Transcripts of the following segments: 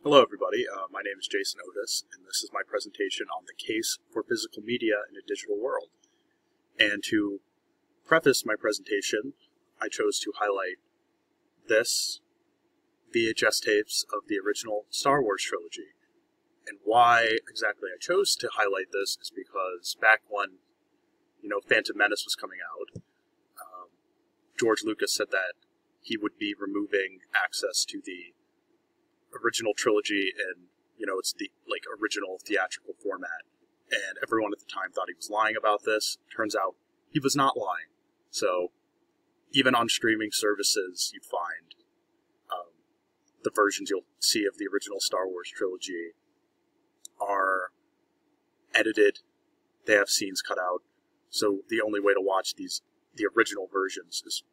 Hello everybody, my name is Jason Otis, and this is my presentation on the case for physical media in a digital world. And to preface my presentation, I chose to highlight this VHS tapes of the original Star Wars trilogy. And why exactly I chose to highlight this is because back when, Phantom Menace was coming out, George Lucas said that he would be removing access to the original trilogy and it's the original theatrical format, and everyone at the time thought he was lying about this. Turns out he was not lying. So even on streaming services, you find the versions you'll see of the original Star Wars trilogy are edited. They have scenes cut out, so the only way to watch the original versions is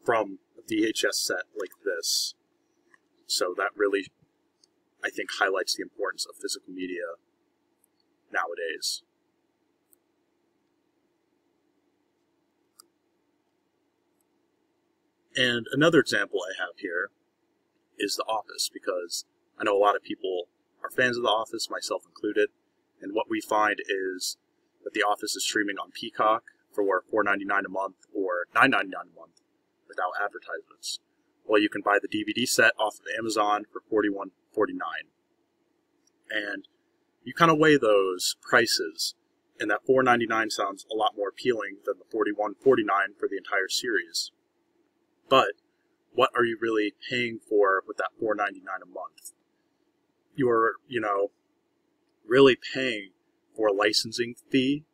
from a VHS set like this. So that really, I think, highlights the importance of physical media nowadays. And another example I have here is The Office, because I know a lot of people are fans of The Office, myself included, and what we find is that The Office is streaming on Peacock for $4.99 a month or $9.99 a month without advertisements. Well, you can buy the DVD set off of Amazon for $41.49. And you kind of weigh those prices, and that $4.99 sounds a lot more appealing than the $41.49 for the entire series. But what are you really paying for with that $4.99 a month? You're, really paying for a licensing fee.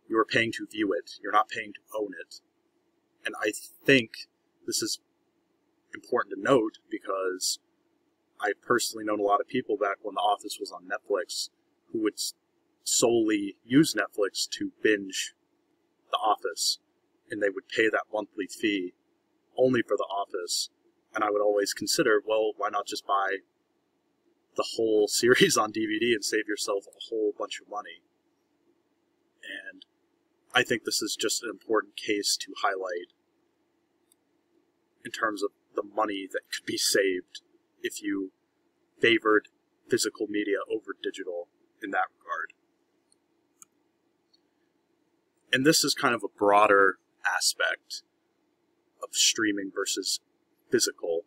You're paying to view it. You're not paying to own it. And I think this is important to note because I've personally known a lot of people back when The Office was on Netflix who would solely use Netflix to binge The Office, and they would pay that monthly fee only for The Office. And I would always consider, well, why not just buy the whole series on DVD and save yourself a whole bunch of money? And I think this is just an important case to highlight in terms of the money that could be saved if you favored physical media over digital in that regard. And this is kind of a broader aspect of streaming versus physical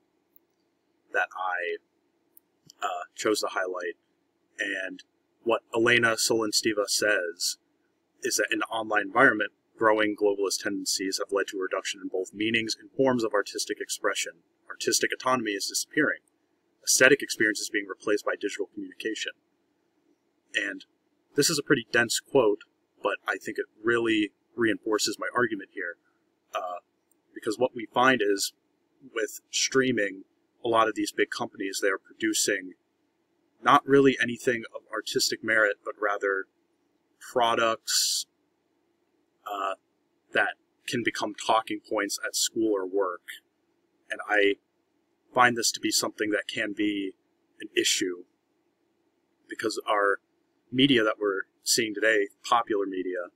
that I chose to highlight. And what Elena Solinsteva says is that in the online environment, growing globalist tendencies have led to a reduction in both meanings and forms of artistic expression. Artistic autonomy is disappearing. Aesthetic experience is being replaced by digital communication. And this is a pretty dense quote, but I think it really reinforces my argument here. Because what we find is, with streaming, a lot of these big companies, they are producing not really anything of artistic merit, but rather products that can become talking points at school or work. And I find this to be something that can be an issue, because our media that we're seeing today, popular media,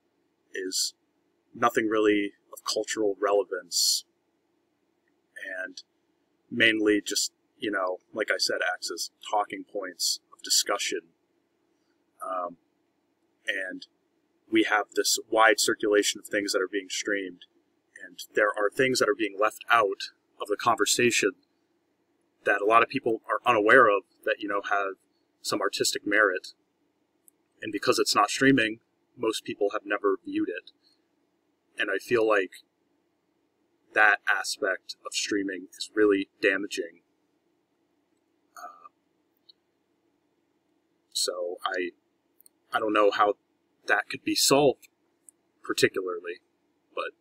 is nothing really of cultural relevance, and mainly just, like I said, acts as talking points of discussion. And we have this wide circulation of things that are being streamed, and there are things that are being left out of the conversation that a lot of people are unaware of that, have some artistic merit. And because it's not streaming, most people have never viewed it. And I feel like that aspect of streaming is really damaging. So I don't know how that could be solved particularly, but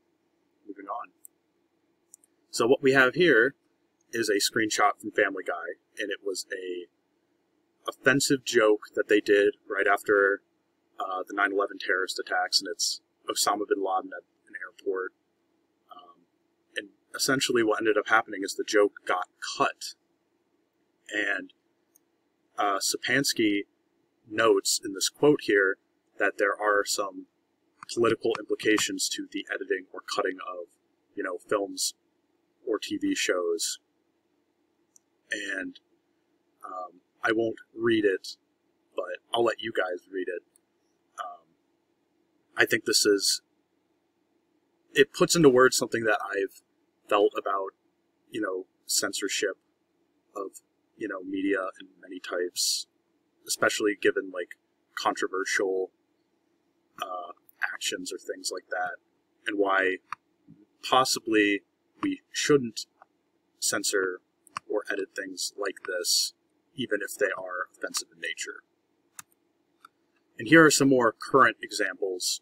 moving on. So what we have here is a screenshot from Family Guy, and it was a offensive joke that they did right after the 9/11 terrorist attacks, and it's Osama bin Laden at an airport. And essentially what ended up happening is the joke got cut. And Sapansky notes in this quote here that there are some political implications to the editing or cutting of, films or TV shows. And I won't read it, but I'll let you guys read it. I think this is, it puts into words something that I've felt about, you know, censorship of, you know, media in many types, especially given, like, controversial actions or things like that, and why possibly we shouldn't censor or edit things like this, even if they are offensive in nature. And here are some more current examples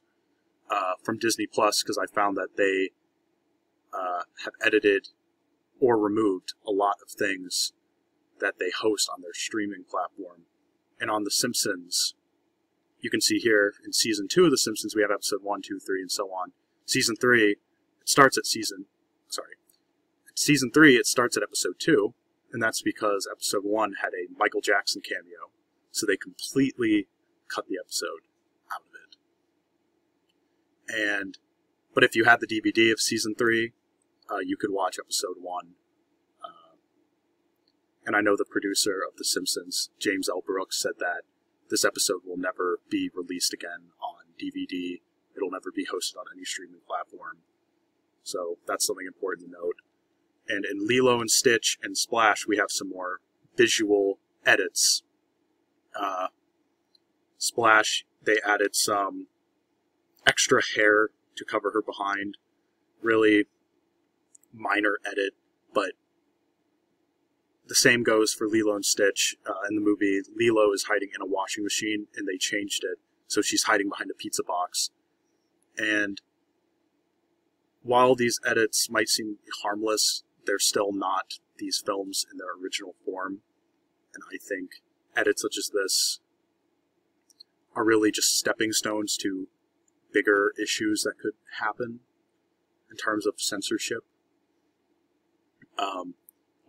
from Disney Plus, because I found that they have edited or removed a lot of things that they host on their streaming platform. And on The Simpsons, you can see here in Season 2 of The Simpsons, we have Episode 1, 2, 3, and so on. Season 3, it starts at Season 3, it starts at Episode 2, and that's because Episode 1 had a Michael Jackson cameo, so they completely cut the episode out of it. But if you had the DVD of Season 3, you could watch Episode 1. And I know the producer of The Simpsons, James L. Brooks, said that this episode will never be released again on DVD. It'll never be hosted on any streaming platform. So that's something important to note. And in Lilo and Stitch and Splash, we have some more visual edits. Splash, they added some extra hair to cover her behind. Really minor edit, but the same goes for Lilo and Stitch. In the movie, Lilo is hiding in a washing machine, and they changed it, so she's hiding behind a pizza box. And while these edits might seem harmless, they're still not these films in their original form. And I think edits such as this are really just stepping stones to bigger issues that could happen in terms of censorship.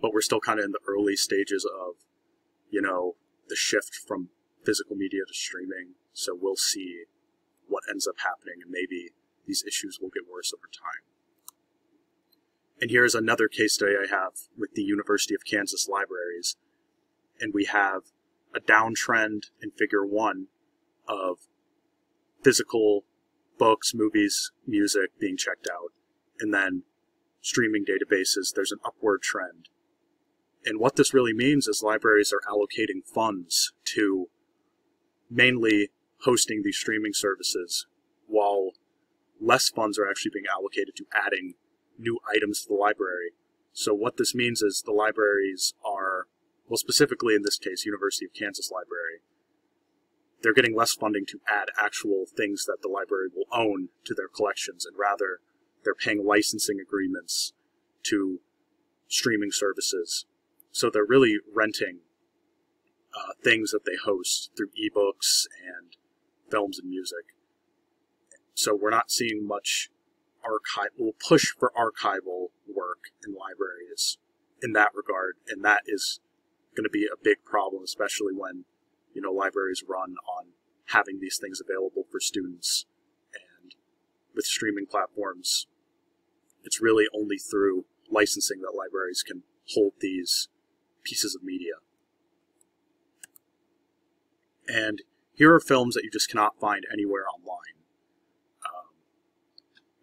But we're still kind of in the early stages of, you know, the shift from physical media to streaming. So we'll see what ends up happening, and maybe these issues will get worse over time. And here's another case study I have with the University of Kansas libraries. And we have a downtrend in Figure 1 of physical books, movies, music being checked out. And then streaming databases, there's an upward trend. And what this really means is libraries are allocating funds to mainly hosting these streaming services, while less funds are actually being allocated to adding new items to the library. So what this means is the libraries are, well, specifically in this case, University of Kansas Library, they're getting less funding to add actual things that the library will own to their collections, and rather they're paying licensing agreements to streaming services. So they're really renting things that they host through ebooks and films and music. So we're not seeing much push for archival work in libraries in that regard, and that is going to be a big problem, especially when, you know, libraries run on having these things available for students. And with streaming platforms, it's really only through licensing that libraries can hold these pieces of media. And here are films that you just cannot find anywhere online.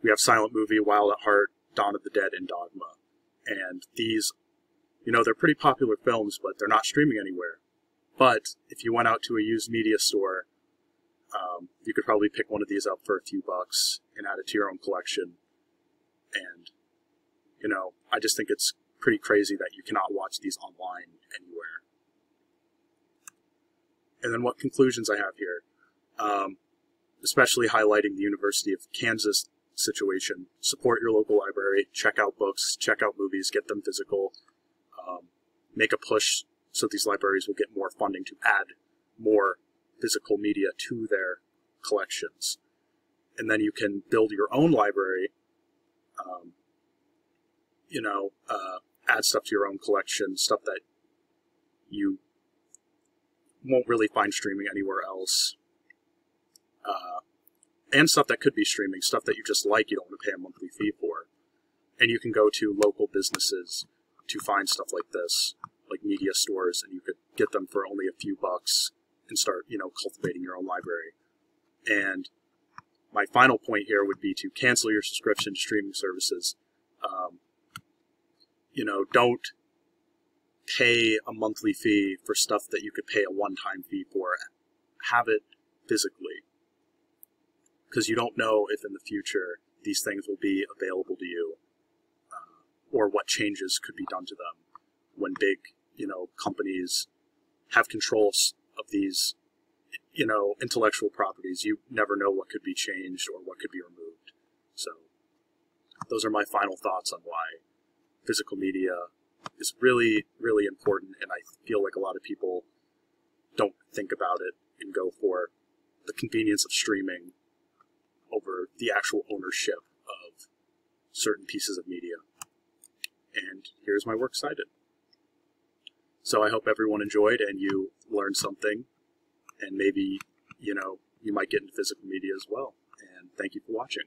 We have Silent Movie, Wild at Heart, Dawn of the Dead, and Dogma. And these, you know, they're pretty popular films, but they're not streaming anywhere. But if you went out to a used media store, you could probably pick one of these up for a few bucks and add it to your own collection. And, you know, I just think it's pretty crazy that you cannot watch these online anywhere. And then what conclusions I have here, especially highlighting the University of Kansas situation. Support your local library, check out books, check out movies, get them physical, make a push so these libraries will get more funding to add more physical media to their collections. And then you can build your own library, add stuff to your own collection, stuff that you won't really find streaming anywhere else. And stuff that could be streaming, stuff that you just like, you don't want to pay a monthly fee for. And you can go to local businesses to find stuff like this, like media stores, and you could get them for only a few bucks and start, cultivating your own library. And my final point here would be to cancel your subscription to streaming services. Don't pay a monthly fee for stuff that you could pay a one-time fee for. Have it physically, because you don't know if in the future these things will be available to you, or what changes could be done to them when big, companies have control of these, intellectual properties. You never know what could be changed or what could be removed. So those are my final thoughts on why physical media is really, really important, and I feel like a lot of people don't think about it and go for the convenience of streaming over the actual ownership of certain pieces of media. And here's my works cited. So I hope everyone enjoyed and you learned something, and maybe, you might get into physical media as well. And thank you for watching.